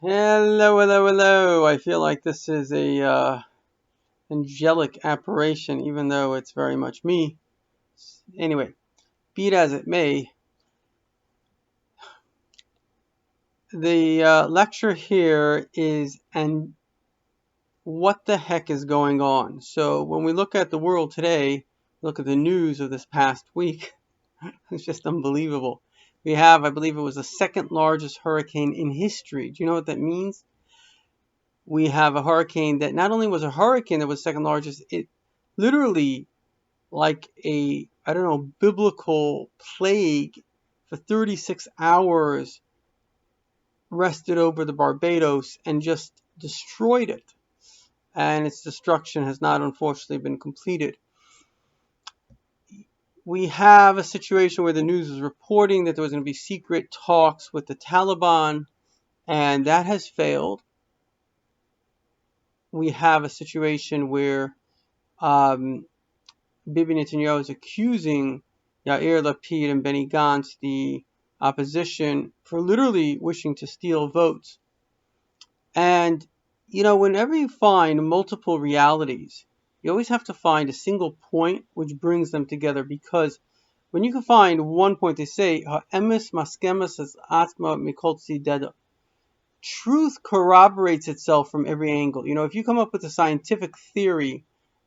Hello, hello, hello. I feel like this is a angelic apparition, even though it's very much me. Anyway, be it as it may, the lecture here is and what the heck is going on? So when we look at the world today, look at the news of this past week, it's just unbelievable. We have, I believe it was the second largest hurricane in history. Do you know what that means? We have a hurricane that not only was a hurricane that was second largest, it literally like a, I don't know, biblical plague for 36 hours rested over the Barbados and just destroyed it. And its destruction has not unfortunately been completed. We have a situation where the news is reporting that there was going to be secret talks with the Taliban, and that has failed. We have a situation where Bibi Netanyahu is accusing Yair Lapid and Benny Gantz, the opposition, for literally wishing to steal votes. And, whenever you find multiple realities, you always have to find a single point which brings them together, because when you can find one point, they say, Ha'emes maskemes es atma mikol tzideda. Truth corroborates itself from every angle. If you come up with a scientific theory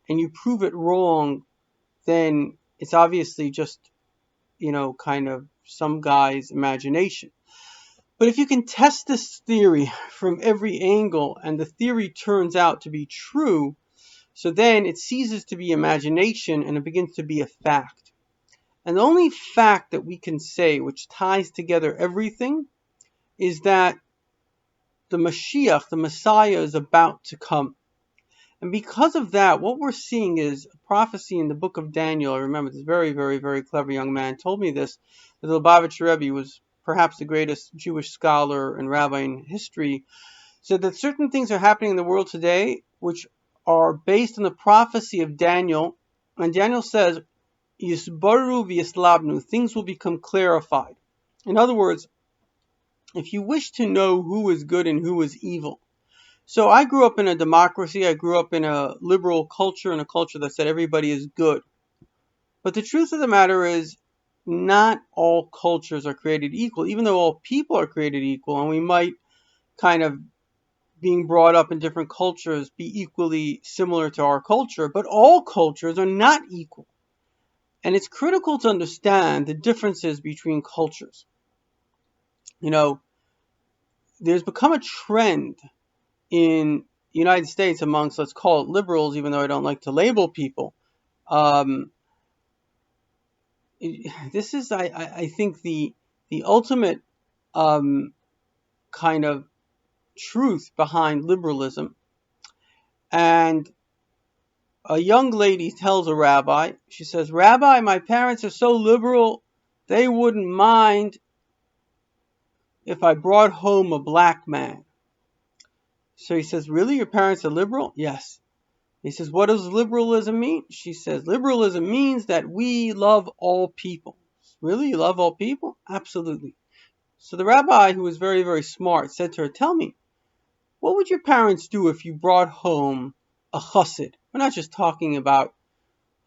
and you prove it wrong, then it's obviously just, kind of some guy's imagination. But if you can test this theory from every angle and the theory turns out to be true, so then it ceases to be imagination and it begins to be a fact. And the only fact that we can say which ties together everything is that the Mashiach, the Messiah, is about to come. And because of that, what we're seeing is a prophecy in the book of Daniel. I remember this very, very, very clever young man told me this, that the Lubavitcher Rebbe was perhaps the greatest Jewish scholar and rabbi in history, said that certain things are happening in the world today which are based on the prophecy of Daniel. And Daniel says, Yisbaru v'yislabnu, things will become clarified. In other words, if you wish to know who is good and who is evil. So I grew up in a democracy. I grew up in a liberal culture, and a culture that said everybody is good. But the truth of the matter is, not all cultures are created equal, even though all people are created equal, and we might kind of, being brought up in different cultures, be equally similar to our culture, but all cultures are not equal. And it's critical to understand the differences between cultures. There's become a trend in the United States amongst, let's call it liberals, even though I don't like to label people. This is, I think, the ultimate kind of truth behind liberalism. And a young lady tells a rabbi, she says, Rabbi, my parents are so liberal, they wouldn't mind if I brought home a black man. So he says, really, your parents are liberal? Yes. He says, what does liberalism mean? She says, liberalism means that we love all people. Really? You love all people? Absolutely. So the rabbi, who was very, very smart, said to her, tell me, what would your parents do if you brought home a chassid? We're not just talking about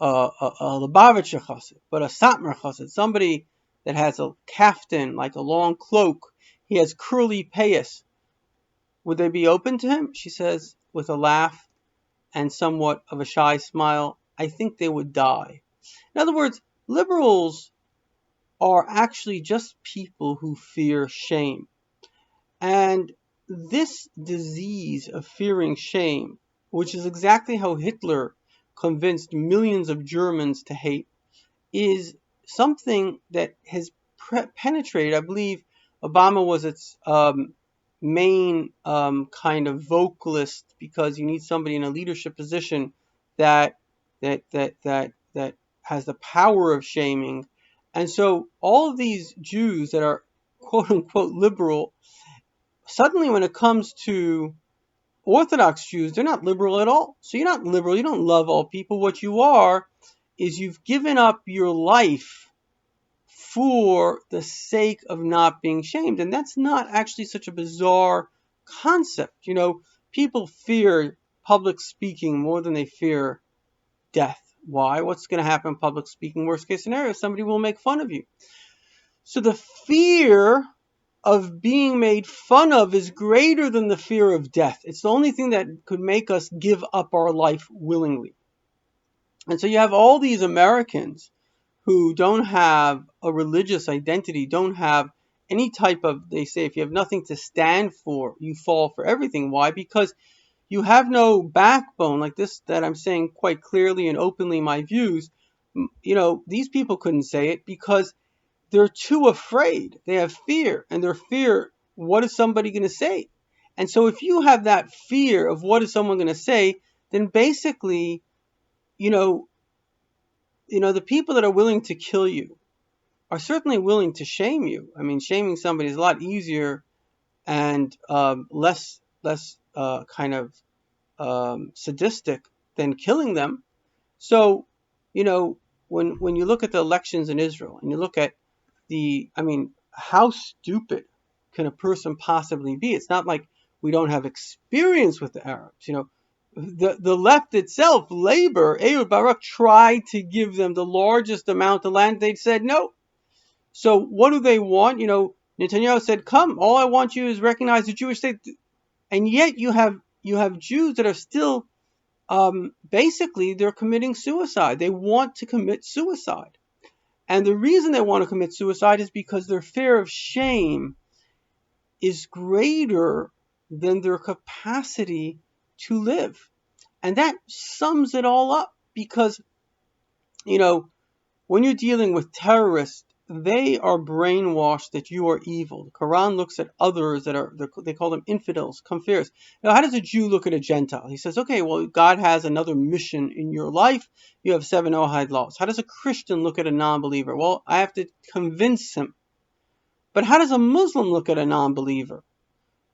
a Lubavitcher chassid, but a Satmar chassid, somebody that has a kaftan, like a long cloak. He has curly payas. Would they be open to him? She says, with a laugh and somewhat of a shy smile, I think they would die. In other words, liberals are actually just people who fear shame. And this disease of fearing shame, which is exactly how Hitler convinced millions of Germans to hate, is something that has penetrated. I believe Obama was its main kind of vocalist, because you need somebody in a leadership position that has the power of shaming. And so all of these Jews that are quote unquote liberal, suddenly when it comes to Orthodox Jews, they're not liberal at all. So you're not liberal, you don't love all people. What you are is you've given up your life for the sake of not being shamed. And that's not actually such a bizarre concept. People fear public speaking more than they fear death. Why? What's going to happen in public speaking? Worst case scenario, somebody will make fun of you. So the fear of being made fun of is greater than the fear of death. It's the only thing that could make us give up our life willingly. And so you have all these Americans who don't have a religious identity, don't have any type of, they say, if you have nothing to stand for, you fall for everything. Why? Because you have no backbone, like this, that I'm saying quite clearly and openly my views. These people couldn't say it because they're too afraid. They have fear, and their fear, what is somebody going to say? And so if you have that fear of what is someone going to say, then basically, the people that are willing to kill you are certainly willing to shame you. I mean, shaming somebody is a lot easier and less kind of sadistic than killing them. So, when you look at the elections in Israel and you look at how stupid can a person possibly be? It's not like we don't have experience with the Arabs. The left itself, Labor, Ehud Barak, tried to give them the largest amount of land. They said no. So what do they want? Netanyahu said, "Come, all I want you is recognize the Jewish state," and yet you have Jews that are still basically they're committing suicide. They want to commit suicide. And the reason they want to commit suicide is because their fear of shame is greater than their capacity to live. And that sums it all up because, when you're dealing with terrorists, they are brainwashed that you are evil. The Quran looks at others they call them infidels, kafirs. Now, how does a Jew look at a Gentile? He says, okay, well, God has another mission in your life. You have 7 Noahide laws. How does a Christian look at a non-believer? Well, I have to convince him. But how does a Muslim look at a non-believer?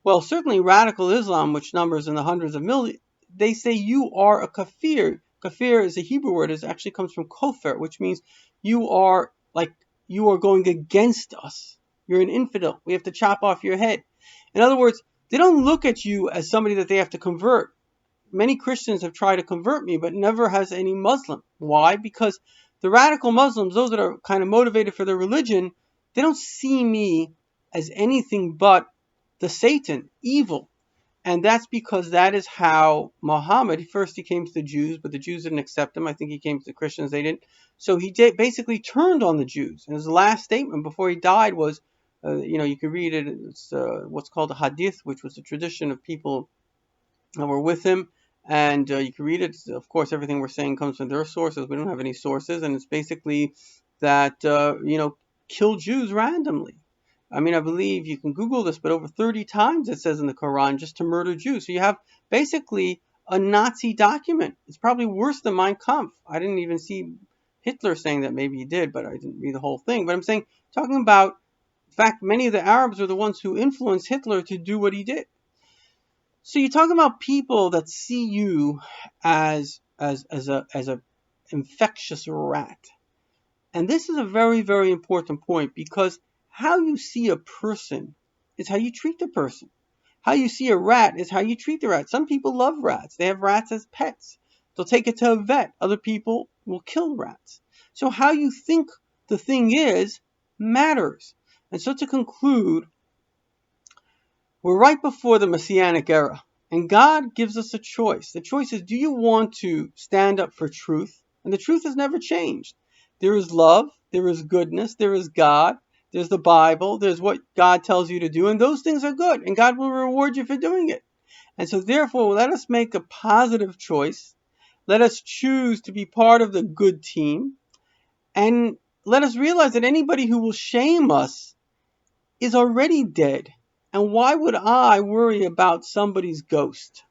Well, certainly radical Islam, which numbers in the hundreds of millions, they say you are a kafir. Kafir is a Hebrew word. It actually comes from kofir, which means you are going against us. You're an infidel. We have to chop off your head. In other words, they don't look at you as somebody that they have to convert. Many Christians have tried to convert me, but never has any Muslim. Why? Because the radical Muslims, those that are kind of motivated for their religion, they don't see me as anything but the Satan, evil. And that's because that is how Muhammad, first he came to the Jews, but the Jews didn't accept him. I think he came to the Christians, they didn't. So he basically turned on the Jews. And his last statement before he died was, you can read it, it's what's called a hadith, which was a tradition of people that were with him. And you can read it. Of course, everything we're saying comes from their sources. We don't have any sources. And it's basically that, kill Jews randomly. I believe you can Google this, but over 30 times it says in the Quran just to murder Jews. So you have basically a Nazi document. It's probably worse than Mein Kampf. I didn't even see Hitler saying that. Maybe he did, but I didn't read the whole thing. But I'm talking about, in fact, many of the Arabs are the ones who influenced Hitler to do what he did. So you're talking about people that see you as a infectious rat. And this is a very, very important point because how you see a person is how you treat the person. How you see a rat is how you treat the rat. Some people love rats. They have rats as pets. They'll take it to a vet. Other people will kill rats. So how you think the thing is matters. And so to conclude, we're right before the Messianic era. And God gives us a choice. The choice is, do you want to stand up for truth? And the truth has never changed. There is love. There is goodness. There is God. There's the Bible. There's what God tells you to do. And those things are good. And God will reward you for doing it. And so therefore, let us make a positive choice. Let us choose to be part of the good team. And let us realize that anybody who will shame us is already dead. And why would I worry about somebody's ghost?